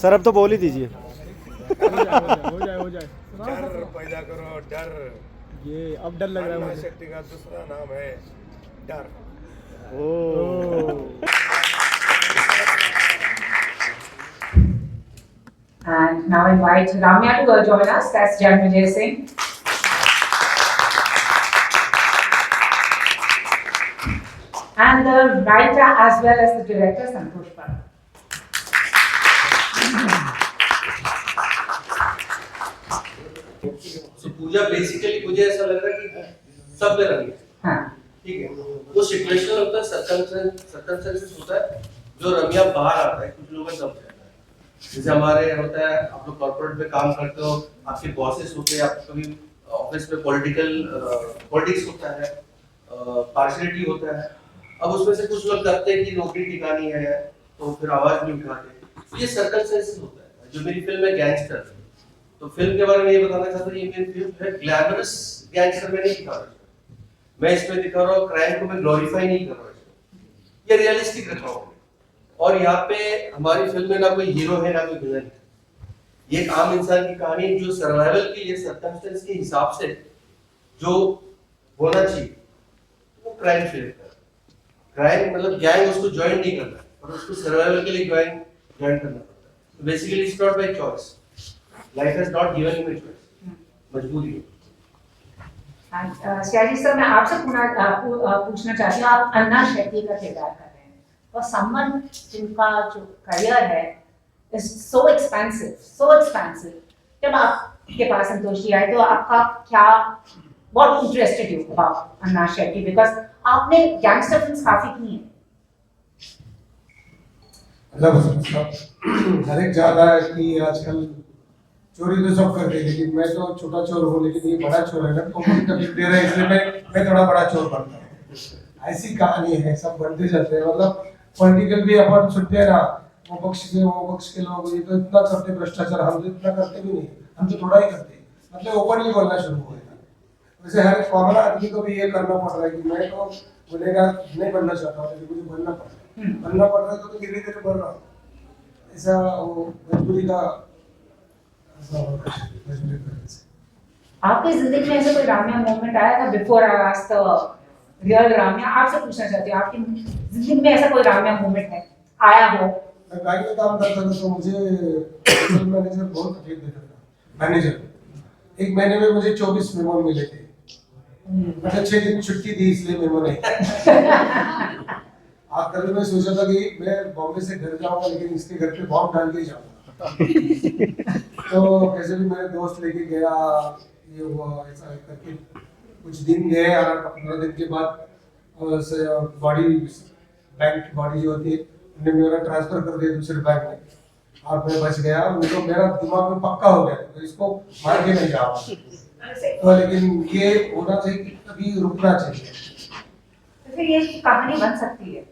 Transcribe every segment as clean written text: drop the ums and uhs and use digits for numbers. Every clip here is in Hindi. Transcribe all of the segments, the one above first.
सर अब तो बोल ही दीजिए। हो जाए डर पैदा करो डर। ये अब डर लग रहा है अन्ना मुझे। शक्ति का दूसरा नाम है डर। ओह। And now invite Ramya to join us. That's Janvijay Singh. And the writer as well as the director, Santosh Parab. तो पूजा बेसिकली मुझे ऐसा लग रहा है कि सब में रंगी है। हाँ। ठीक है, वो सिचुएशन होता है, सर्कमस्टेंसेस होता है जो रमिया बाहर आता है, कुछ लोगों का सब रहता है। जैसे हमारे होता है, आप लोग कॉर्पोरेट में काम करते हो, आपके बॉसेस होते हैं, आप कभी ऑफिस में पॉलिटिक्स होता है, पार्शियलिटी होता है। अब उसमें से कुछ लोग करते हैं कि नौकरी ठिकानी है तो फिर आवाज नहीं उठाते, तो ये सर्कमस्टेंसेस होता है। जो मेरी फिल्म है गैंगस्टर, तो फिल्म के बारे में ये बताना चाहता हूँ, ये मेरी फिल्म है ग्लैमरस गैंगस्टर में नहीं दिखा रहा हूँ मैं, इसमें दिखा रहा हूँ क्राइम को मैं ग्लोरीफाई नहीं कर रहा हूँ, ये रियलिस्टिक रखा हूँ। और यहाँ पे हमारी फिल्म में ना कोई हीरो है ना कोई विलन है, ये एक आम इंसान की कहानी है जो सर्वाइवल के लिए सर्कमस्टेंस के हिसाब से जो होना चाहिए वो क्राइम से लेकर क्राइम मतलब गैंग उसको ज्वाइन नहीं करना और उसको सर्वाइवल के लिए ज्वाइन करना पड़ता है। Basically it's not by choice, life has not given you a choice, मजबूरी है। श्याजी सर, मैं आपसे पूछना चाहती हूँ, आप अन्ना शेट्टी का किरदार कर रहे हैं और समवन जिनका जो करियर है इज सो एक्सपेंसिव, जब आपके पास संतोष जी आए तो आपका क्या, what interested you about Anna Shetty, because आपने गैंगस्टर फिल्म्स काफी की हैं। मतलब हर एक चाहता है कि आजकल चोरी तो सब करते हैं, लेकिन मैं तो छोटा चोर हूँ, लेकिन ये बड़ा चोर है ना, तो मुझे तकलीफ दे रहा है, इसलिए मैं थोड़ा बड़ा चोर बनता हूँ। ऐसी कहानी है, सब बनते जाते हैं। मतलब पॉलिटिकल भी अपन सुनते हैं ना, वो पक्ष के लोग ये तो इतना करते भ्रष्टाचार, हम तो इतना करते भी नहीं, हम तो थोड़ा ही करते, मतलब ओपनली बोलना शुरू हुए। वैसे हर कॉमन आदमी को भी ये करना पड़ रहा है कि मैं तो गुनहगार नहीं बनना चाहता हूँ, लेकिन मुझे बनना पड़ रहा है तो धीरे धीरे बढ़ रहा हूँ। ऐसा वो मजबूरी का आपकी जिंदगी में ऐसा कोई रामिया मोमेंट आया था? Before I ask the real Ramiya, आपसे पूछना चाहती हूँ, आपकी जिंदगी में ऐसा कोई रामिया मोमेंट है आया हो? मैं बैंक में काम करता था तो मुझे मैनेजर बहुत तकलीफ देता था। मैनेजर एक महीने में मुझे 24 मेमो मिले थे, अच्छा 6 दिन छुट्टी दी इसलिए मेमो नहीं। आप कभी मैं सोचा था कि मैं बॉम्बे से घर जाऊंगा, लेकिन इसके घर पे बॉम्ब डाल के ही जाऊंगा। तो कैसे भी मेरे दोस्त लेके गया, ये हुआ ऐसा करके कुछ दिन गए, और 15 दिन के बाद बॉडी बैंक की बॉडी जो होती है उन्होंने मेरा ट्रांसफर कर दिया दूसरे बैंक में, और मैं बच गया। तो मेरा दिमाग में पक्का हो गया तो इसको मार के नहीं जाऊंगा, तो लेकिन ये होना चाहिए कि कभी रुकना चाहिए। तो फिर ये कहानी बन सकती है,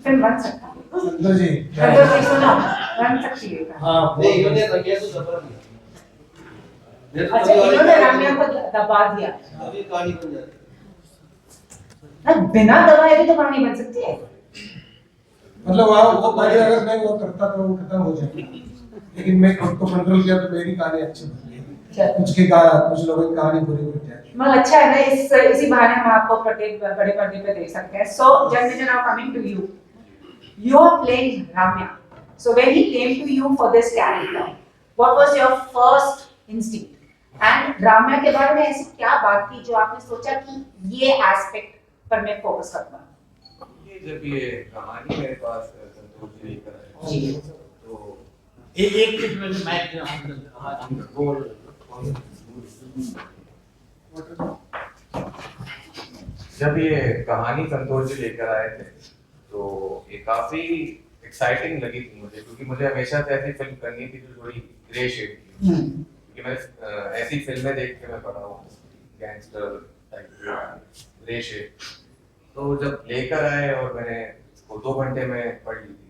फिल्म बन सकती है। संतोष जी सुनो, बन सकती है। हाँ, नहीं इन्होंने रमिया को दबा दिया, अच्छा, इन्होंने रामिया को दबा दिया, अभी कहानी बन जाती ना बिना दबाए भी तो कहानी बन सकती है। मतलब वो कहानी अगर मैं वो करता तो वो खत्म हो जाती, लेकिन मैं खुद को कंट्रोल किया तो मेरी कहानी अच्छी बन गई। कुछ लोगों की कहानी बुरी हो जाती। मतलब अच्छा है ना, इसी बहाने हम आपको बड़े पर्दे पे देख सकते हैं। So just now coming to you, you are playing Ramya. So when he came to you for this character, what was your first instinct? And Ramya के बारे में ऐसी क्या बात थी जो आपने सोचा कि ये एस्पेक्ट पर मैं फोकस करूँगा? ये जब ये कहानी मेरे पास संतोष जी लेकर आए तो एक मिनट में मैं बोल जब ये कहानी संतोष जी लेकर आए थे तो ये काफी एक्साइटिंग लगी थी मुझे, क्योंकि मुझे हमेशा से ऐसी फिल्म करनी थी जो थोड़ी ग्रे शेड की, क्योंकि मैं ऐसी फिल्में देख के मैं पढ़ा हूँ गैंगस्टर टाइप ग्रे शेड। तो जब लेकर आए और मैंने इसको 2 घंटे में पढ़ ली थी,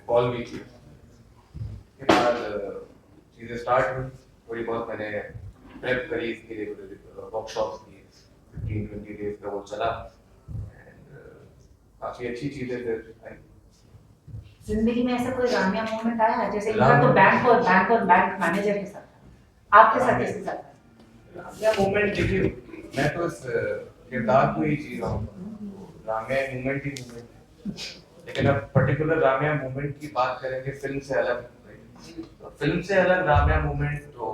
कॉल भी की, के बाद चीजें स्टार्ट हुई, थोड़ी बहुत मैंने प्रेप करी इसके लिए, वर्कशॉप्स की 15-20 डेज का वो चला, काफी अच्छी चीजें फिर आई। जिंदगी में ऐसा कोई रामिया मोमेंट आया है? जैसे इनका तो बैंक मैनेजर के साथ था, आपके साथ किसके साथ था? रामिया मोमेंट देखिए, मैं तो इस किरदार को ही जी रहा हूँ, रामिया मोमेंट ही मोमेंट है। लेकिन अब पर्टिकुलर रामिया मोमेंट की बात करेंगे फिल्म से अलग, तो फिल्म से अलग रामिया मोमेंट तो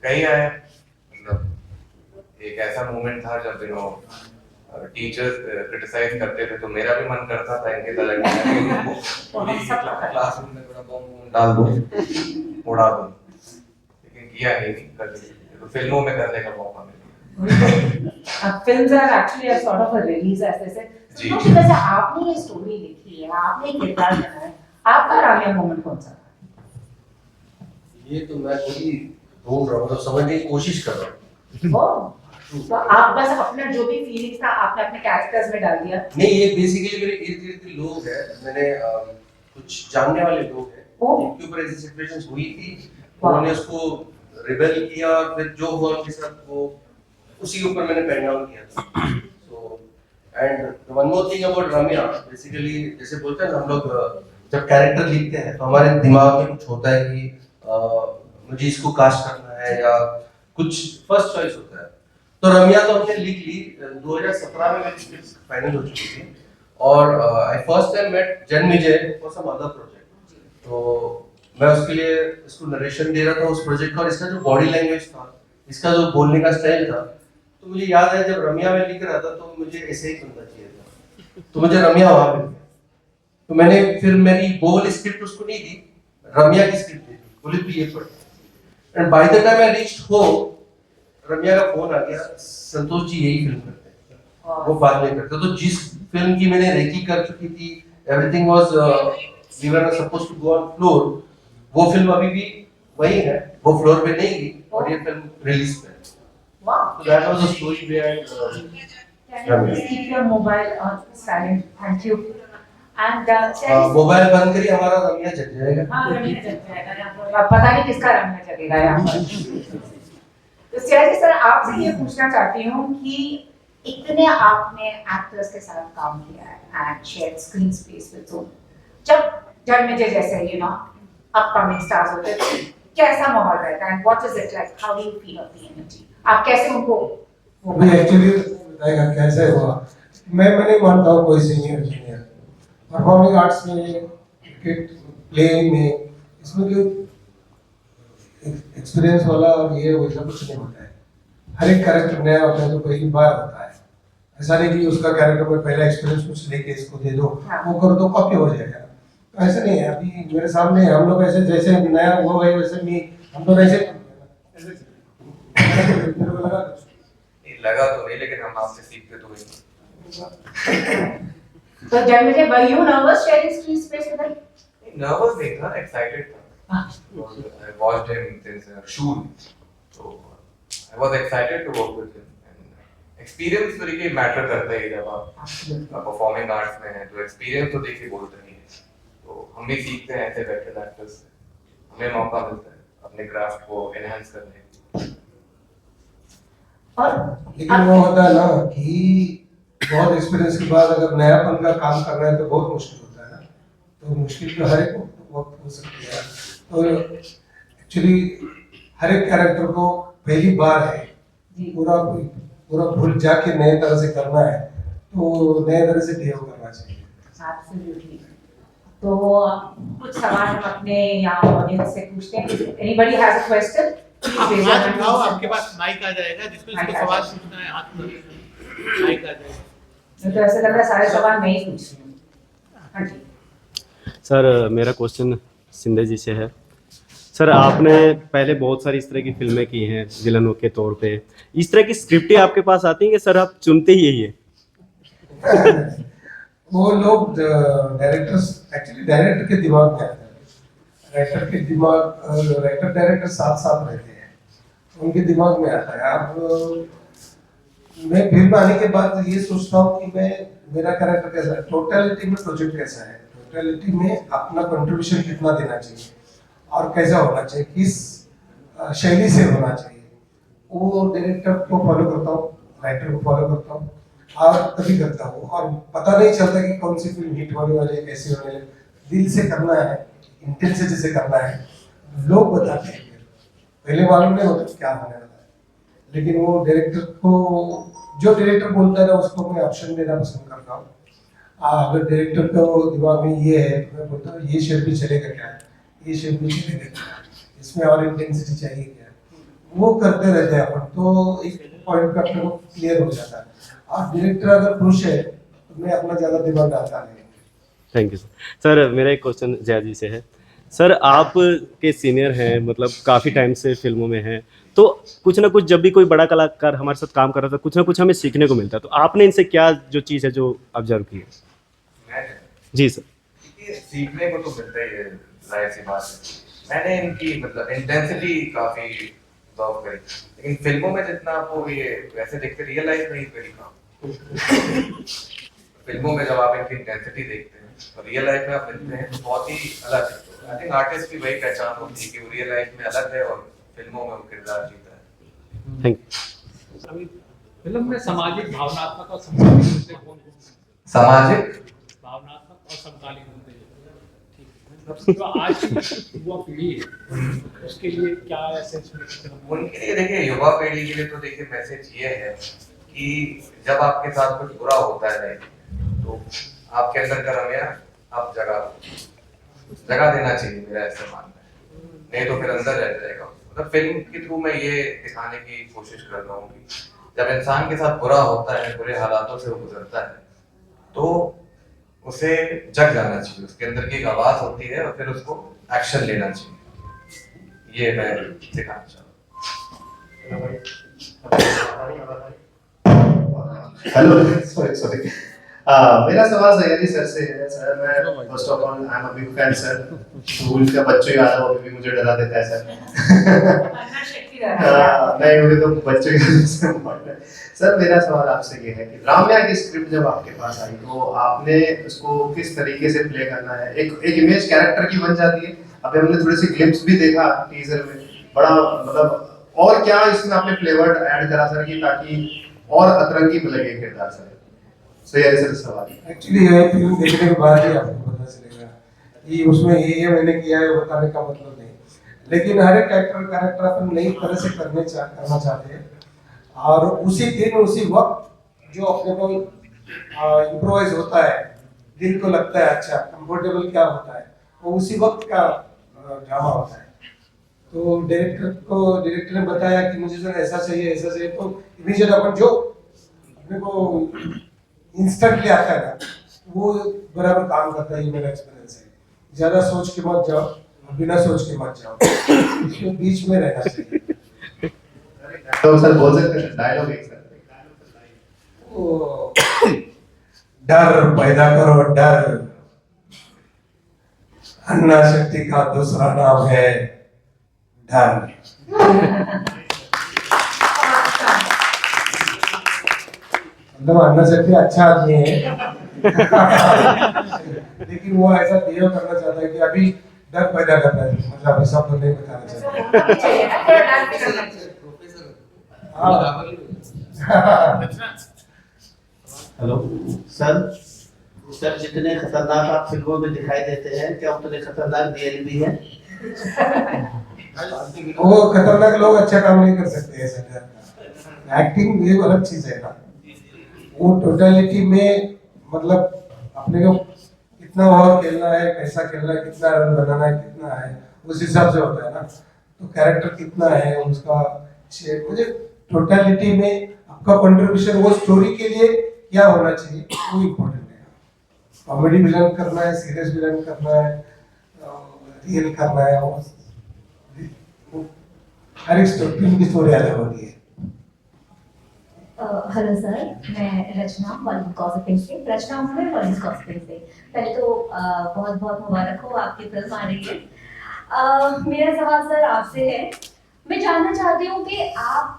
कई आए। मतलब एक ऐसा मोमेंट था जब टीचर्स क्रिटिसाइज करते थे तो मेरा भी मन करता था इनके तरह क्लासरूम में थोड़ा बम डाल दूं, उड़ा दूं, लेकिन किया नहीं, कर तो फिल्मों में करने का मौका मिला। Films are actually a sort of a release, as they say. जी। तो वैसे आपने ये स्टोरी लिखी है, आपने ये किरदार बनाया है, आपका रामिया मोमेंट कौन सा था? ये तो मैं खुद ही ढूंढ रहा हूँ, मतलब समझने की कोशिश कर रहा हूँ। ओह, तो आप बस अपना जो भी फीलिंग्स था आपने अपने कैरेक्टर्स में डाल दिया? नहीं, ये बेसिकली मेरे इर्द गिर्द के लोग हैं, मैंने कुछ जानने वाले लोग हैं जिनके ऊपर ऐसी सिचुएशंस हुई थी, उन्होंने उसको रिबेल किया और फिर जो हुआ उनके साथ वो उसी के ऊपर मैंने पेन डाउन किया था। So and one more thing about Ramya, basically जैसे बोलते हैं ना हम लोग जब कैरेक्टर लिखते हैं तो हमारे दिमाग में कुछ होता है कि मुझे इसको कास्ट करना है या कुछ फर्स्ट चॉइस होता है। तो रम्या तो हमने लिख ली, 2017 में मेरी स्क्रिप्ट फाइनल हो चुकी थी और I first time met Janmejay for some other project. तो मैं उसके लिए इसको नरेशन दे रहा था उस प्रोजेक्ट का, और इसका जो बॉडी लैंग्वेज था, इसका जो बोलने का स्टाइल था, तो मुझे याद है जब रम्या में लिख रहा था तो मुझे ऐसे ही सुनना चाहिए था, तो मुझे रम्या वहां मिल गया। तो मैंने फिर मेरी वो वाली स्क्रिप्ट उसको नहीं दी, रम्या की स्क्रिप्ट दी, बोले तू ये पढ़। And by the time I reached home, Ramya का फोन आ गया, संतोष जी यही फिल्म करते हैं, वो बाद में करते। तो जिस फिल्म की मैंने रेकी कर चुकी थी, everything was we were supposed to go on floor, वो फिल्म अभी भी वही है, वो फ्लोर पे नहीं गई और ये फिल्म रिलीज पे। Wow. So that was the story behind Can you please keep your mobile on silent? Thank you. And mobile बंद करिए, हमारा रम्या जग जाएगा। हाँ, रम्या जग जाएगा यहाँ पर। अब पता नहीं किसका रम्या जगेगा यहाँ पर। तो सियाजी सर, आपसे ये पूछना चाहती हूँ कि इतने आपने एक्टर्स के साथ काम किया है and share screen space with so, जब जन्मजय जैसे अपकमिंग स्टार्स होते हैं, कैसा माहौल रहता है? What is it like? How do you feel of the energy? आप कैसे उनको अभी एक्चुअली बताएगा कैसे हुआ। मैं नहीं मानता हूँ कोई सीनियर जूनियर परफॉर्मिंग आर्ट्स में, क्रिकेट प्लेइंग में, इसमें जो एक्सपीरियंस वाला और ये वैसा कुछ नहीं होता है। हर एक कैरेक्टर नया होता है जो पहली बार होता है। ऐसा नहीं कि उसका कैरेक्टर में पहला एक्सपीरियंस कुछ लेके इसको दे दो, वो करो तो कॉपी हो जाएगा। ऐसा नहीं है। अभी मेरे सामने हम लोग ऐसे जैसे नया हुआ है वैसे नहीं, हम लोग ऐसे लगा तो नहीं, लेकिन हम आपसे सीखते तो ही। तो Janmejay, were you nervous sharing screen space with him? Nervous नहीं था, एक्साइटेड था। I watched him since Shool, so I was excited to work with him. Experience तो देखिए मैटर करता है जब आप परफॉर्मिंग आर्ट्स में हैं, तो एक्सपीरियंस तो देखिए बोलते नहीं है। तो हम भी सीखते हैं ऐसे वेटरन एक्टर्स से, हमें मौका मिलता है अपने क्राफ्ट को एनहांस करने का। और लेकिन वो होता है ना कि बहुत एक्सपीरियंस के बाद अगर नयापन का काम करना है तो बहुत मुश्किल होता है ना। तो मुश्किल तो हर एक वक्त हो सकती है। तो एक्चुअली हर एक कैरेक्टर को पहली बार है, पूरा भूल जाके नए तरह से करना है, तो नए तरह से बिहेव करना चाहिए। Absolutely. तो कुछ सवाल हम अपने यहाँ ऑडियंस से पूछते हैं। Anybody has a question? आप हाथ उठाओ, आपके पास माइक आ जाएगा, जिसको इसको सवाल पूछना है हाथ उठाओ, माइक आ जाएगा। तो ऐसा लग रहा है सारे सवाल मैं ही पूछ रही हूँ। हाँ जी सर, मेरा क्वेश्चन सिंधे जी से है। सर, आपने पहले बहुत सारी इस तरह की फिल्में की हैं विलन के तौर पे, इस तरह की स्क्रिप्टें आपके पास आती हैं कि सर आप चुनते ही यही है? वो लोग डायरेक्टर्स, एक्चुअली डायरेक्टर के दिमाग में आता है। राइटर के दिमाग, राइटर डायरेक्टर साथ साथ रहते हैं, उनके दिमाग में आता है। अब मैं फिल्म आने के बाद ये सोचता हूँ कि मैं मेरा कैरेक्टर कैसा है, टोटलिटी में प्रोजेक्ट कैसा है, टोटलिटी में अपना कंट्रीब्यूशन कितना देना चाहिए और कैसा होना चाहिए, किस शैली से होना चाहिए, वो डायरेक्टर को फॉलो करता हूँ, राइटर को फॉलो करता हूँ और तभी करता हूँ। और पता नहीं चलता कि कौन सी फिल्म हिट होने वाली है, कैसी होने वाली है। दिल से करना है, इंटेंसिटी से करना है, लोग बताते हैं। पहले मालूम नहीं होता क्या होने वाला है, लेकिन वो डायरेक्टर को, जो डायरेक्टर बोलता है ना उसको मैं ऑप्शन देना पसंद करता हूँ। अगर डायरेक्टर को दिमाग में ये है तो मैं बोलता हूँ ये शेप भी चलेगा क्या, ये शेप भी चलेगा क्या, इसमें और इंटेंसिटी चाहिए क्या, वो करते रहते हैं अपन, तो एक पॉइंट पे अपने को क्लियर हो जाता है। और डायरेक्टर अगर खुश है तो मैं अपना ज्यादा दिमाग डालता नहीं। Thank you sir. मेरा एक क्वेश्चन जया जी से है। सर आप के सीनियर हैं, मतलब काफ़ी टाइम से फिल्मों में हैं, तो कुछ ना कुछ जब भी कोई बड़ा कलाकार हमारे साथ काम कर रहा था, कुछ ना कुछ हमें सीखने को मिलता है। तो आपने इनसे क्या जो चीज़ है जो ऑब्जर्व की है? मैंने जी सर। ये सीखने को तो मिलता ही है, जाहिर सी बात है। मैंने इनकी मतलब इंटेंसिटी काफी ऑब्जर्व करी, लेकिन फिल्मों में जितना आपको ये वैसे देखते रियल लाइफ में ही करी काम। फिल्मों में जब आप इनकी इंटेंसिटी देखते हैं और रियल लाइफ में आप मिलते हैं तो बहुत ही अलग है। आई थिंक आर्टिस्ट की वही पहचान होती है कि वो रियल लाइफ में अलग है और फिल्मों में वो किरदार जीता है। Thank you. अभी फिल्म में सामाजिक, भावनात्मक और समकालीन मुद्दे सामाजिक भावनात्मक और समकालीन मुद्दे, ठीक है, जो आज की युवा पीढ़ी है उसके लिए क्या ऐसे उनके लिए देखिए, युवा पीढ़ी के लिए तो देखिए मैसेज ये है कि जब आपके साथ कुछ बुरा होता है तो आपके अंदर का रवैया आप जगह देना चाहिए, मेरा ऐसा मानना है। नहीं तो फिर अंदर रह जाएगा। मतलब फिल्म के थ्रू मैं ये दिखाने की कोशिश कर रहा हूँ कि जब इंसान के साथ बुरा होता है, बुरे हालातों से वो गुजरता है, तो उसे जग जाना चाहिए, उसके अंदर की एक आवाज होती है और फिर उसको एक्शन लेना चाहिए। ये मैं दिखाना चाहता हूँ। हेलो, सॉरी मेरा सवाल सयाजी सर से है। सर मैं first of all I am a big fan sir. School का बच्चों याद है, वो अभी भी मुझे डरा देता है सर। नहीं, मुझे तो बच्चों याद है। सर मेरा सवाल आपसे ये है कि राम्या की स्क्रिप्ट जब आपके पास आई तो आपने उसको किस तरीके से प्ले करना है? एक इमेज कैरेक्टर की बन जाती है। अभी हमने थोड़ी सी ग्लिम्स भी देखा टीजर में, बड़ा मतलब और क्या इसमें आपने फ्लेवर ऐड करा सर कि ताकि और अतरंगी लगे किरदार सर? सो ये सर सवाल एक्चुअली ये फिल्म देखने के बाद ही आपको पता चलेगा कि उसमें ये मैंने किया है बताने का मतलब नहीं, लेकिन हर एक कैरेक्टर अपन नई तरह से करना चाहते हैं और उसी दिन उसी वक्त जो अपने को इम्प्रोवाइज होता है, दिल को लगता है अच्छा कंफर्टेबल क्या होता है, वो उसी वक्त का ड्रामा होता है। तो डायरेक्टर ने बताया कि मुझे सर ऐसा चाहिए, तो इमीडिएट अपन जो अपने को इंस्टेंटली आता है ना, वो बराबर काम करता है। ये मेरा एक्सपीरियंस है। ज्यादा सोच के मत जाओ, बिना सोच के मत जाओ, इसमें बीच में रहना चाहिए। तो सर बोल सकते हैं डायलॉग एक सर? ओ, डर पैदा करो डर, अन्ना शक्ति का दूसरा नाम है डर। मतलब अन्ना शक्ति अच्छा आदमी है लेकिन वो ऐसा बिहेव करना चाहता है कि अभी डर पैदा करना है। मतलब अभी सब नहीं बताना चाहता। Hello sir. सर जितने खतरनाक आप फिल्मों में दिखाई देते हैं, क्या उतने खतरनाक रियल भी है? वो खतरनाक लोग अच्छा काम नहीं कर सकते ऐसा। एक्टिंग ये अलग चीज है ना, वो टोटलिटी में मतलब अपने को कितना ओवर खेलना है, कैसा खेलना है, कितना रन बनाना है, कितना है, उस हिसाब से होता है ना। तो कैरेक्टर कितना है उसका, मुझे टोटलिटी में आपका कंट्रीब्यूशन वो स्टोरी के लिए क्या होना चाहिए वो इम्पोर्टेंट है। कॉमेडी विलन करना है, सीरियस विलन करना है, रियल करना है, हर एक फिल्म की स्टोरी अलग होती है। हेलो सर, मैं रचना बॉलीवुड गॉसिपिंग से। रचना हूँ मैं बॉलीवुड गॉसिपिंग से। पहले तो बहुत बहुत मुबारक हो, आपकी फिल्म आ रही है। मेरा सवाल सर आपसे है, मैं जानना चाहती हूँ कि आप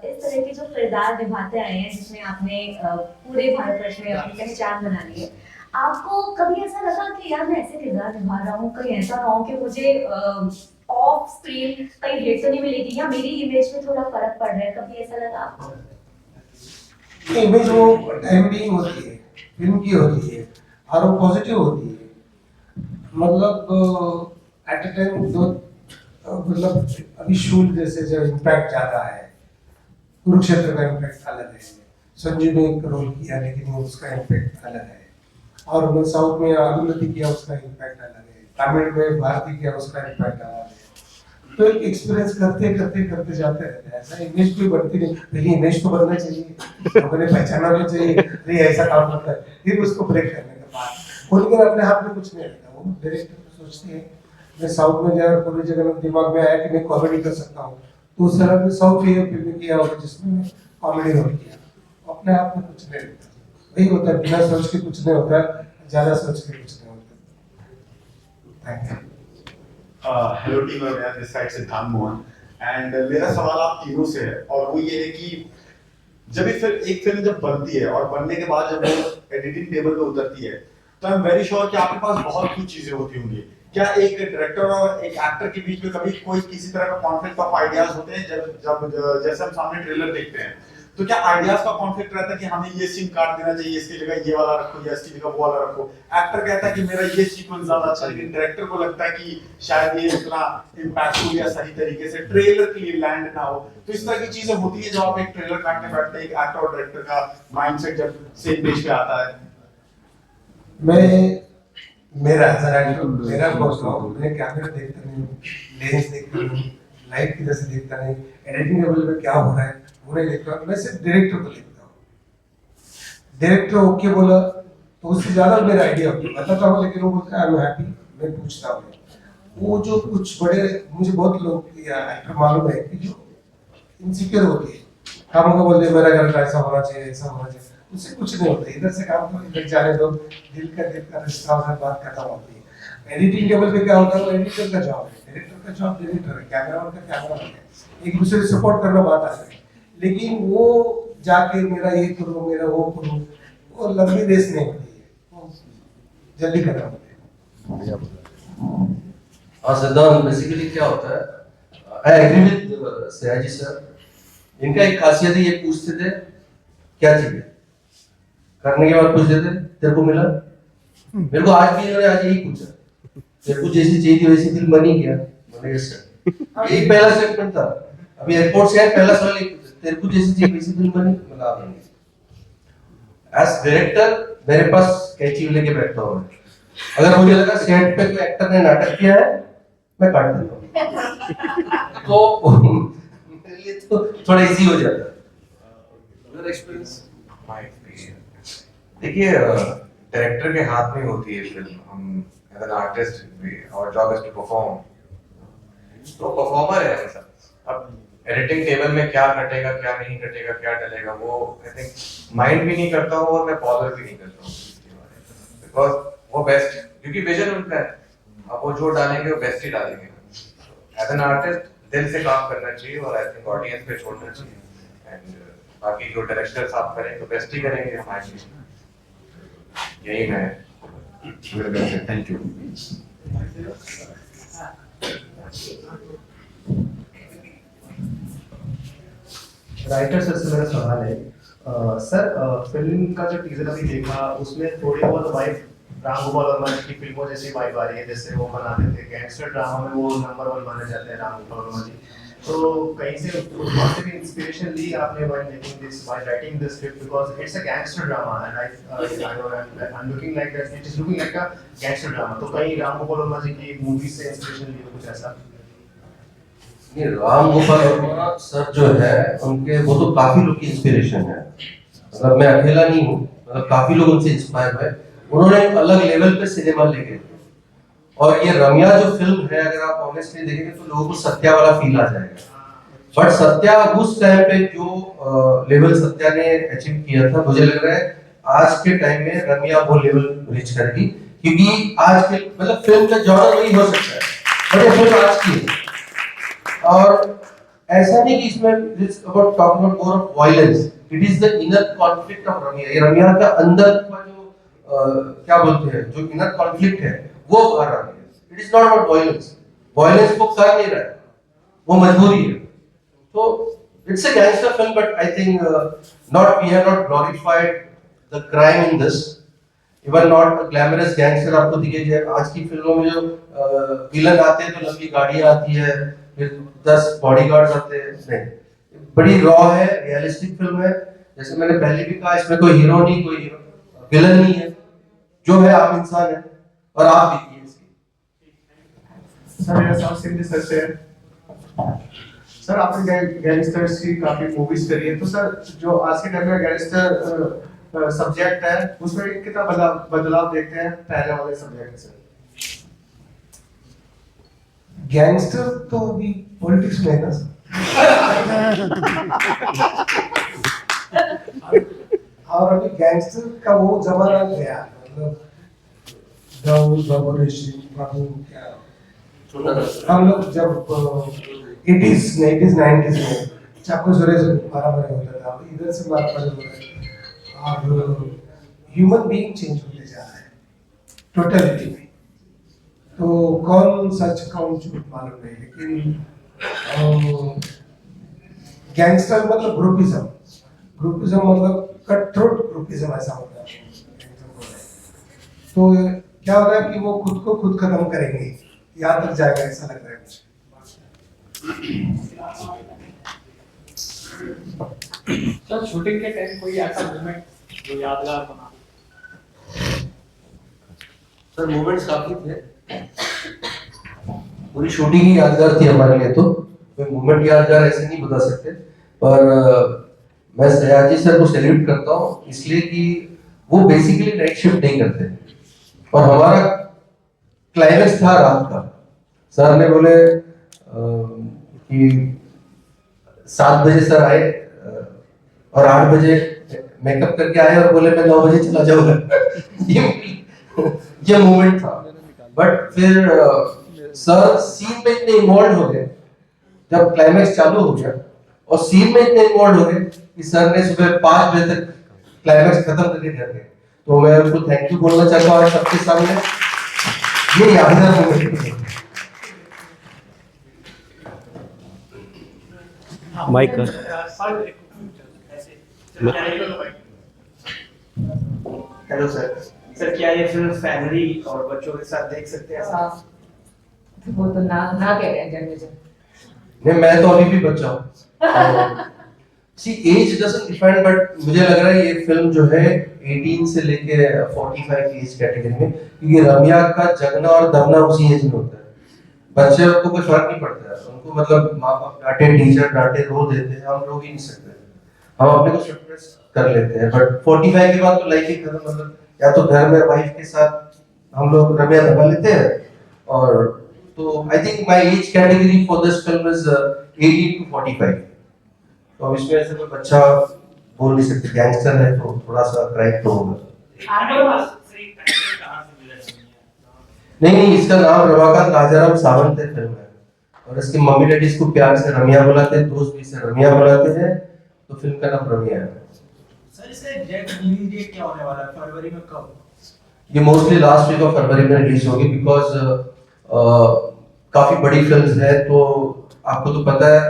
इस तरह के जो किरदार निभाते आए हैं जिसमें आपने पूरे भारतवर्ष में अपनी पहचान बना ली है, आपको कभी ऐसा लगा कि यार मैं ऐसे किरदार निभा रहा हूँ, कहीं ऐसा ना हो कि मुझे ऑफ स्क्रीन कहीं हिट तो नहीं मिलेगी या मेरी इमेज में थोड़ा फर्क पड़ रहा है, कभी ऐसा लगा आपको? इमेज वो टाइम भी होती है, फिल्म की होती है और वो पॉजिटिव होती है। मतलब एट अ टाइम दो मतलब अभी शूल जैसे जो इम्पैक्ट ज्यादा है, कुरुक्षेत्र का इम्पैक्ट अलग है, संजू ने एक रोल किया लेकिन वो उसका इम्पैक्ट अलग है, और मैं साउथ में अनुमति किया उसका इम्पैक्ट अलग है, तमिल में भारती किया उसका इम्पैक्ट अलग है। तो एक एक्सपीरियंस करते करते करते जाते रहते हैं, ऐसा इमेज कोई बनती नहीं, पहले इमेज तो बनना चाहिए, लोगों ने पहचाना भी चाहिए अरे ऐसा काम करता है, फिर उसको ब्रेक करने के बाद वो, लेकिन अपने हाथ में कुछ नहीं रहता, वो डायरेक्टर सोचते हैं मैं साउथ में गया और पूरी जगह दिमाग में आया कि मैं कॉमेडी कर सकता हूँ, तो उस तरह से साउथ की फिल्म किया होगा जिसमें मैं कॉमेडी रोल किया, अपने आप में कुछ नहीं रहता, वही होता है बिना सोच के कुछ नहीं होता, ज्यादा सोच के कुछ नहीं होता। Thank you. हेलो टीम, मैं दिस साइड सिद्धांत मोहन एंड मेरा सवाल आप तीनों से है, और वो ये है कि जब एक फिल्म जब बनती है और बनने के बाद जब वो एडिटिंग टेबल पे उतरती है तो आई एम वेरी श्योर कि आपके पास बहुत कुछ चीजें होती होंगी। क्या एक डायरेक्टर और एक एक्टर के बीच में कभी कोई किसी तरह का कॉन्फ्लिक्ट ऑफ आइडियाज होते हैं? जब जैसे हम सामने ट्रेलर देखते हैं तो क्या आइडियाज का कॉन्फ्लिक्ट रहता है कि हमें ये सीन काट देना चाहिए, इसकी जगह ये वाला रखो या इसकी जगह वो वाला रखो? एक्टर कहता है कि मेरा ये सीक्वेंस ज्यादा अच्छा, लेकिन डायरेक्टर को लगता है कि शायद ये इतना इम्पैक्टफुल या सही तरीके से ट्रेलर के लिए लैंड ना हो। तो इस तरह की चीजें होती है जब आप एक ट्रेलर काटने बैठते हैं, एक एक्टर और डायरेक्टर का माइंडसेट जब सेम पेज पे आता है। मेरा मेरा बहुत शौक, मैं कैमरा देखता नहीं, लेंस देखता नहीं, लाइट किधर से देखता नहीं, एडिटिंग टेबल पे क्या हो रहा है वो नहीं देखता, मैं सिर्फ डायरेक्टर को देखता हूँ। डायरेक्टर ओके बोला तो उससे ज्यादा मेरा आइडिया बताता हूँ, लेकिन वो बोलता है आई एम हैप्पी, मैं पूछता हूँ। वो जो कुछ बड़े, मुझे बहुत लोग या एक्टर मालूम है कि जो इनसिक्योर होती है, काम को बोलते मेरा घर ऐसा होना चाहिए, ऐसा होना चाहिए, उससे कुछ नहीं होता, इधर से काम करो, इधर जाने दो, दिल का रिश्ता होता है, बात खत्म होती है। एडिटिंग टेबल पे क्या होता है, वो एडिटर का जॉब है, डायरेक्टर का जॉब डायरेक्टर है, कैमरामैन का कैमरा है, एक दूसरे से सपोर्ट करना बात आता है, लेकिन वो जाके मेरा ये करो मेरा वो करो, वो लंबी रेस नहीं होती है, वो जल्दी खत्म होती है। और सिद्धांत बेसिकली क्या होता है, I agree with Sayaji sir, इनका एक खासियत है, ये पूछते थे क्या चाहिए, करने के बाद पूछ देते तेरे को मिला, मेरे को आज भी इन्होंने आज यही पूछा, तेरे को जैसी चाहिए थी वैसी फिल्म बनी क्या, मैंने यस सर, यही पहला सेगमेंट था, अभी एयरपोर्ट से आए पहला सवाल तेरे को जैसी चाहिए वैसी फिल्म बनी, मतलब आप बनेंगे। एज डायरेक्टर मेरे पास कैंची लेके बैठता हूँ, अगर मुझे लगा सेट पे कोई एक्टर ने नाटक किया है मैं काट देता हूँ, तो मेरे लिए तो थोड़ा इजी हो जाता है। मेरा एक्सपीरियंस देखिए, डायरेक्टर के हाथ में होती है फिल्म, हम एज एन आर्टिस्ट और जॉब इज टू परफॉर्म, तो परफॉर्मर है हमेशा। अब एडिटिंग टेबल में क्या घटेगा क्या नहीं घटेगा क्या डलेगा वो आई थिंक माइंड भी नहीं करता हूँ और मैं बॉदर भी नहीं करता हूँ इसके बारे में, बिकॉज वो बेस्ट, क्योंकि विजन उनका है, अब वो जो डालेंगे वो बेस्ट ही डालेंगे। एज एन आर्टिस्ट दिल से काम करना चाहिए और आई थिंक ऑडियंस पे छोड़ना चाहिए, एंड बाकी जो डायरेक्टर्स आप करें तो बेस्ट ही करेंगे हमारे लिए, यही मैं थैंक यू। राइटर सर से मेरा सवाल है, सर फिल्म का जो टीजर अभी देखा उसमें थोड़ी बहुत वाइब राम गोपाल वर्मा की फिल्मों जैसी वाइब आ रही है, जैसे वो बनाते थे गैंगस्टर ड्रामा में वो नंबर 1 माने जाते हैं राम गोपाल वर्मा जी, तो कहीं से वहाँ से भी इंस्पिरेशन ली आपने while making this, while writing this script, because it's a gangster drama and I am looking like that, it is looking like a gangster drama, तो कहीं राम गोपाल वर्मा जी की मूवी से इंस्पिरेशन ली हो कुछ ऐसा? ये राम गोपाल वर्मा सर जो है उनके, वो तो काफी लोग की इंस्पिरेशन है, मतलब मैं अकेला नहीं हूँ, मतलब काफी लोग उनसे इंस्पायर हुए, उन्होंने एक अलग लेवल पे सिनेमा ले गए। और ये रम्या जो फिल्म है अगर आप ऑनेस्टली देखेंगे तो लोगों को सत्या वाला फील आ जाएगा, बट सत्या उस टाइम पे जो लेवल सत्या ने अचीव किया था, मुझे लग रहा है आज के टाइम में रम्या वो लेवल रीच करेगी, क्योंकि आज के मतलब फिल्म का जॉनर वही हो सकता है बट ये फिल्म आज की है, और ऐसा नहीं कि इसमें it's about talking about more of violence, it is the inner conflict of Ramya, ये रम्या का अंदर का जो क्या बोलते हैं जो इनर कॉन्फ्लिक्ट है वो बाहर आ रहा है, it is not about violence, violence को कर नहीं रहा है, वो मजबूरी है, तो it's a gangster film, but I think not we have not glorified the crime in this, even not glamorous gangster आपको दिखे। आज की फिल्मों में जो विलन आते हैं तो लंबी गाड़ियां आती है, फिर 10 बॉडीगार्ड्स आते हैं। नहीं, बड़ी रॉ है, रियलिस्टिक फिल्म है। जैसे मैंने पहले भी कहा, इसमें कोई हीरो नहीं, कोई विलन नहीं है, जो है आम इंसान है, और आप भी इसकी। सर मेरा सवाल सिंधी सर से है। सर आपने गैंगस्टर्स की काफी मूवीज करी है, तो सर जो आज के टाइम में गैंगस्टर सब्जेक्ट है उसमें कितना बदलाव देखते हैं पहले वाले सब्जेक्ट से? गैंगस्टर तो अभी पॉलिटिक्स में है ना सर। और अभी गैंगस्टर का वो जमाना गया, मतलब दाऊद बाबू ऋषि बाबू क्या हम लोग जब 80s 90s में चाकू सुरेश मारा मारी होता था, इधर से मारा मारी हो रहा है, और ह्यूमन बीइंग चेंज होते जा रहा है टोटलिटी में। तो कौन सच कौन झूठ मालूम नहीं, लेकिन गैंगस्टर मतलब ग्रुपिज्म मतलब कट थ्रोट ग्रुपिज्म ऐसा होता है। तो क्या हो रहा है कि वो खुद को खुद खत्म करेंगे, यहाँ तक जाएगा ऐसा लग रहा है मुझे। सर शूटिंग के टाइम कोई ऐसा मोमेंट जो यादगार बना? सर मोमेंट्स काफी थे, पूरी शूटिंग ही यादगार थी हमारे लिए। तो कोई मोमेंट यादगार ऐसे नहीं बता सकते, पर मैं सयाजी सर को सैल्यूट करता हूँ, इसलिए कि वो बेसिकली नाइट शिफ्ट नहीं करते, और हमारा क्लाइमेक्स था रात का। सर ने बोले कि 7 बजे सर आए और 8 बजे मेकअप करके आए और बोले मैं 9 बजे चला जाऊंगा। ये मोमेंट था। बट फिर सर सीन में इतने इन्वॉल्व हो गए, जब क्लाइमेक्स चालू हो गया और सीन में इतने इन्वॉल्व हो गए कि सर ने सुबह 5 बजे तक क्लाइमेक्स खत्म करके घर गए। तो मैं उनको थैंक यू बोलना चाहता हूँ सबके सामने। ये यादगार मोमेंट है। Mic hello sir. सर क्या ये फिल्म फैमिली और बच्चों के साथ देख सकते हैं? वो तो ना कह रहे हैं जनरेशन। नहीं, मैं तो अभी भी बच्चा हूँ। सी एज डजंट डिफाइन, बट मुझे लग रहा है ये फिल्म जो है 18 से लेके 45 की एज कैटेगरी में, क्योंकि रम्या का जगना और दबना उसी एज में होता है। बच्चे को कोई फर्क नहीं पड़ता है, उनको मतलब माँ बाप डांटे, टीचर डांटे, रो देते हैं, हम रोक ही नहीं सकते, हम अपने को सप्रेस कर लेते हैं। बट 45 के बाद तो लाइफ ही खत्म, मतलब या तो घर में वाइफ के साथ हम लोग रम्या दबा लेते हैं, और तो I think my age category for this film is 18 to 45। तो अब इसमें ऐसे कोई बच्चा बोल नहीं सकते, गैंगस्टर है तो थोड़ा सा क्राइम तो होगा। नहीं, इसका नाम रमाकांत राजाराम सावंत है फिल्म है, और इसके मम्मी डैडी इसको प्यार से रमिया बुलाते हैं, दोस्त भी इसे रमिया बुलाते हैं, तो फिल्म का नाम रमिया है। सर इसका एग्जैक्ट रिलीज डेट क्या होने वाला है? फरवरी में कब? ये mostly last week of February में रिलीज होगी, बिकॉज काफी बड़ी फिल्म है, तो आपको तो पता है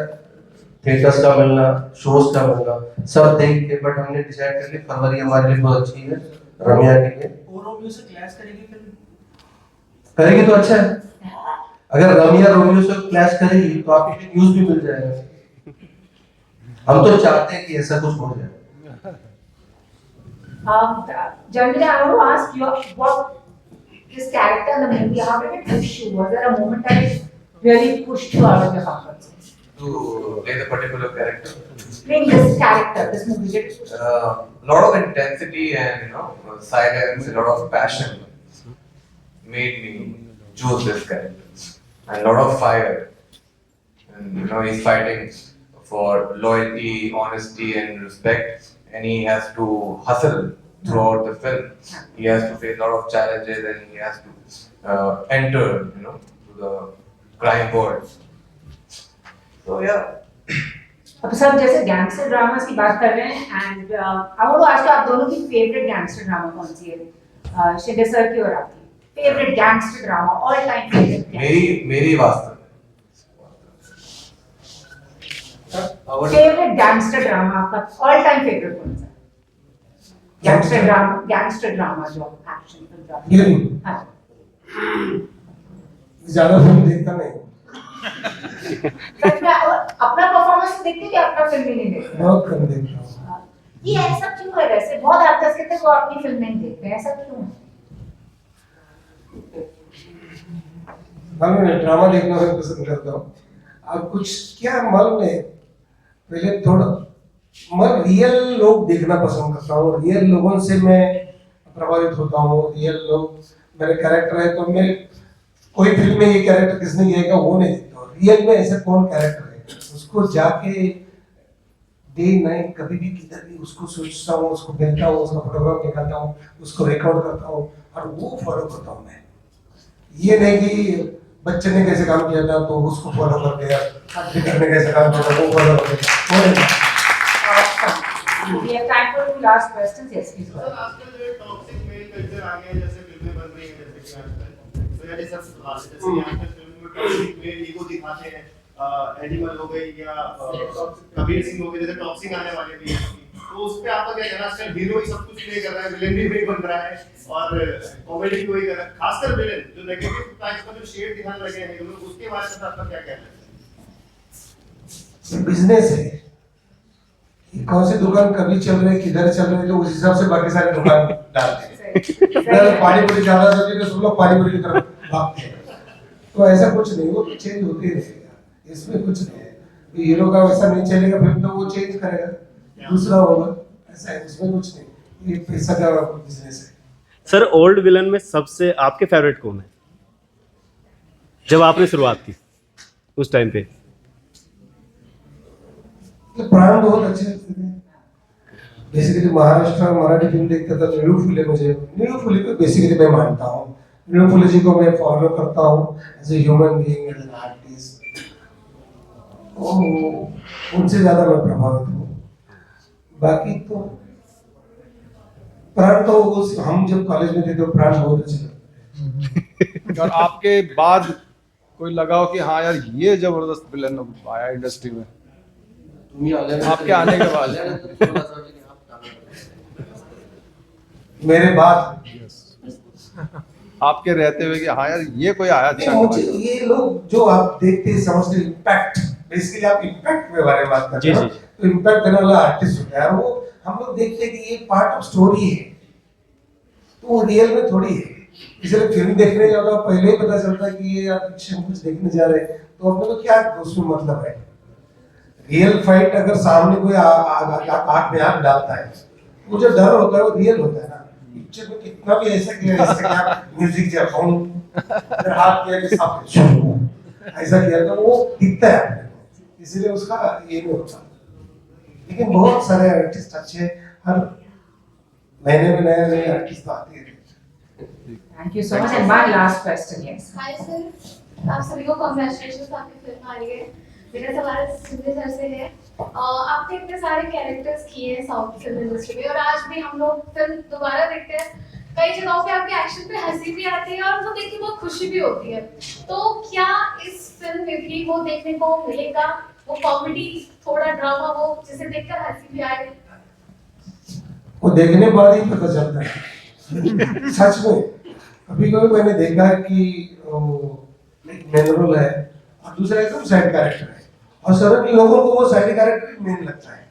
थिएटर्स का मिलना, शोज का मिलना, सब देख के, बट हमने डिसाइड कर लिया फरवरी हमारे लिए बहुत अच्छी है रमिया के लिए। रोमियो से क्लैश करेगी फिल्म? करेगी तो अच्छा है। अगर रमिया रोमियो से क्लैश करेगी तो आपको न्यूज़ भी मिल जाएगा। हम तो चाहते हैं कि ऐसा कुछ हो जाए। Janvira, I want to ask you what this character in the movie, how did it push you? Was there a moment that it really pushed you out of your comfort zone? To play the particular character. Playing this character, this movie, did it push you? Lot of intensity and silence, a lot of passion made me choose this character, and a lot of fire. And he's fighting for loyalty, honesty, and respect, and he has to hustle throughout the film. He has to face a lot of challenges, and he has to enter, to the crime world. So yeah. अब सब जैसे गैंगस्टर ड्रामास की बात कर रहे हैं, and I want to ask आप दोनों की फेवरेट गैंगस्टर ड्रामा कौन सी है? शिंदे सर की और आपकी favourite gangster drama, all time favourite? मेरी वास्तव फेवरेट गैंगस्टर ड्रामा आपका ऑल टाइम फेवरेट कौन सा? गैंगस्टर ड्रामा जो एक्शन ये फिल्म। हाँ। ज्यादा फिल्म देखता नहीं, सच में अपना परफॉर्मेंस देखते कि अपना फिल्म ही नहीं देखते? बहुत कम देखता हूँ। ये ऐसा क्यों है वैसे? बहुत एक्टर्स कहते हैं वो अपनी फिल्म नहीं देखते, ऐसा क्यों है? मालूम नहीं, ड्रामा देखना मैं पसंद करता हूँ। अब कुछ क्या मालूम नहीं, पहले थोड़ा मैं रियल लोग देखना पसंद करता हूँ, रियल लोगों से मैं प्रभावित होता हूँ। रियल लोग मेरे कैरेक्टर है तो मैं कोई फिल्म में ये कैरेक्टर किसने किया है वो नहीं देखता हूँ। रियल में ऐसा कौन कैरेक्टर है उसको जाके डे नाइट कभी भी किधर भी उसको सोचता हूँ, उसको मिलता हूँ, उसका फोटोग्राफ निकालता हूँ, उसको रिकॉर्ड करता हूँ और वो फॉलो करता हूँ मैं। ये नहीं कि बच्चे ने कैसे काम किया था तो उसको फॉलो कर दिया, क्रिकेटर ने कैसे काम किया था वो फॉलो कर दिया। We have time for two last questions. Yes, please. Sir आजकल जो टॉक्सिक मेल कल्चर आ गया है, जैसे फिल्में बन रही हैं, जैसे कि आजकल तो यार सब जैसे कि आजकल फिल्म में टॉक्सिक मेल ईगो दिखाते हैं, एनिमल हो गई या कबीर सिंह हो गए, जैसे टॉक्सिक आने वाले भी हैं, तो उस पे आपका क्या कहना है? आजकल हीरो ही सब कुछ प्ले कर रहा है, विलेन भी वही बन रहा है और कॉमेडी भी वही कर रहा है, खासकर विलेन जो नेगेटिव टाइप का जो शेड दिखाने लगे हैं लोग, उसके बारे में आपका क्या कहना है? बिजनेस है, कौन सी दुकान कभी चल रही है, किधर चल रही है, तो उस हिसाब से बाकी सारी दुकान डालते हैं। अगर पानी पूरी ज्यादा चलती है तो सब लोग पानी पूरी की तरफ भागते हैं, तो ऐसा कुछ नहीं, वो तो चेंज होते ही रहेगा, इसमें कुछ नहीं है। हीरो का वैसा नहीं चलेगा फिल्म तो वो चेंज करेगा, दूसरा होगा, ऐसा है, उसमें कुछ नहीं, ये पैसा का बिजनेस है। सर ओल्ड विलन में सबसे आपके फेवरेट कौन है जब आपने शुरुआत की उस टाइम पे? प्राण बहुत अच्छे लगते थे। बेसिकली महाराष्ट्र मराठी फिल्म देखता था, नीलू फुले मुझे, नीलू फुले को बेसिकली मैं मानता हूँ, नीलू फुले जी को मैं फॉलो करता हूँ as a human being, as an artist, उनसे ज्यादा मैं प्रभावित हूँ। बाकी तो प्राण तो हम जब कॉलेज में थे तो प्राण बहुत अच्छे लगते। और आपके बाद कोई लगाओ कि हाँ यार ये जबरदस्त विलन आया इंडस्ट्री में आपके आने के बाद? मेरे बाद आपके रहते हुए कि हाँ यार ये कोई आया अच्छा। मुझे ये लोग जो आप देखते हैं समझते इम्पैक्ट, बेसिकली आप इम्पैक्ट के बारे में बात करते हैं, तो इम्पैक्ट देने वाला आर्टिस्ट होता है, वो हम लोग देखते हैं कि ये पार्ट ऑफ स्टोरी है, तो वो रियल में थोड़ी है। इसलिए फिल्म देखने जाओ तो पहले ही पता चलता है कि ये आप फिक्शन कुछ देखने जा रहे हैं, तो अपने को क्या उसमें मतलब है। रियल फाइट अगर सामने कोई आंख में आंख डालता है, मुझे डर होता है, वो रियल होता है ना। पिक्चर में कितना भी ऐसा किया, ऐसा क्या म्यूजिक जब हाथ किया कि सब ऐसा किया तो वो दिखता है आपको, इसलिए उसका ये नहीं होता। लेकिन बहुत सारे आर्टिस्ट अच्छे, हर महीने में नए नए आर्टिस्ट आते हैं। Thank you so much. And one last question, yes. Hi sir, आप सभी को congratulations, आपकी फिल्म आ रही है। मेरा सवाल सिंधु सर से है, आपने इतने सारे कैरेक्टर्स किए हैं साउथ की फिल्म इंडस्ट्री में और आज भी हम लोग फिल्म दोबारा देखते हैं, कई जगहों पे आपके एक्शन पे हंसी भी आती है और वो देख के बहुत खुशी भी होती है। तो क्या इस फिल्म में भी वो देखने को मिलेगा, वो कॉमेडी थोड़ा ड्रामा वो जिसे देखकर हंसी भी आए? वो देखने बाद ही पता चलता है सच में। अभी कभी मैंने देखा कि मेन रोल है और दूसरा एकदम साइड कैरेक्टर है, और सभी लोगों को वो साइड कैरेक्टर मेन लगता है।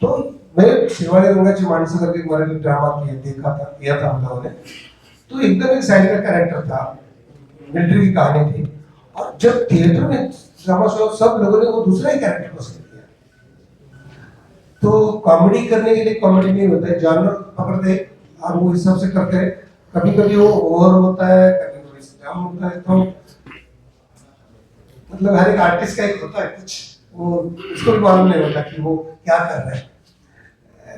तो मैं शिवानी रंगाची माणसं करके एक मराठी ड्रामा किया था हम लोगों ने, तो एकदम एक साइड का कैरेक्टर था, मिलिट्री की कहानी थी, और जब थिएटर में ड्रामा शो सब लोगों ने वो दूसरा ही कैरेक्टर पसंद किया। तो कॉमेडी करने के लिए कॉमेडी नहीं होता है, जानवर पकड़ते और वो हिसाब से करते हैं, कभी कभी वो ओवर होता है, कभी कभी कम होता है, तो मतलब हर एक आर्टिस्ट का एक होता है कुछ, वो उसको भी मालूम नहीं होता कि वो क्या कर रहा है।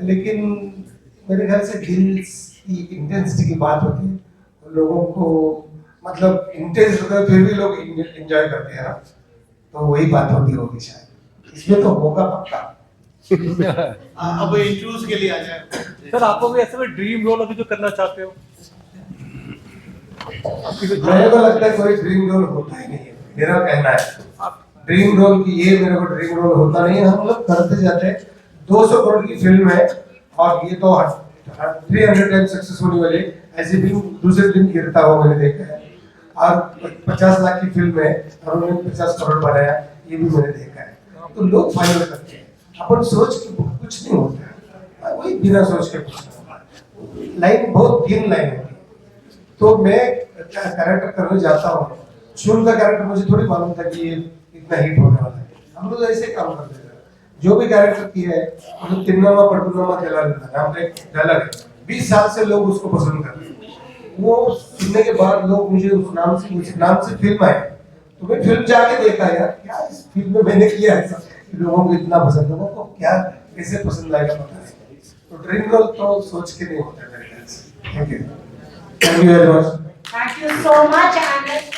लेकिन मेरे ख्याल से दिल की इंटेंसिटी की बात होती है, लोगों को मतलब इंटेंस होता है फिर भी लोग एंजॉय करते हैं ना, तो वही बात होती होगी शायद, इसमें तो होगा पक्का। अब इंटरव्यूज के लिए आ जाए सर, आपको भी ऐसे में ड्रीम रोल अभी जो करना चाहते हो? मेरे को लगता है कोई ड्रीम रोल होता ही नहीं है, मेरा कहना है ड्रीम रोल की ये मेरे को ड्रीम रोल होता नहीं है। हम लोग करते जाते हैं, 200 करोड़ की फिल्म है और ये तो 300 टाइम सक्सेस होने वाले, ऐसी फिल्म दूसरे दिन गिरता हुआ मैंने देखा है। और 50 लाख की फिल्म है और उन्होंने 50 करोड़ बनाया, ये भी मैंने देखा है। तो लोग फाइनल करते हैं, अपन सोच के कुछ नहीं होता है, वही बिना सोच के कुछ नहीं होता। लाइन बहुत थिन लाइन होती है। तो मैं कैरेक्टर करने जाता हूँ, शुरू का कैरेक्टर मुझे थोड़ी मालूम था कि ये इतना हिट होने वाला है। हम लोग ऐसे काम करते थे, जो भी कैरेक्टर किया है मतलब तिन्नामा पटुनामा चला रहता है। हम एक डायलॉग है, 20 साल से लोग उसको पसंद करते हैं। वो सुनने के बाद लोग मुझे उस नाम से फिल्म आए, तो मैं फिल्म जाके देखा यार क्या इस फिल्म में मैंने किया ऐसा लोगों को इतना पसंद है, तो क्या कैसे पसंद आएगा पता नहीं। तो ड्रीम रोल तो सोच के नहीं होता मेरे ख्याल से। Thank you very much. Thank you so much, and let's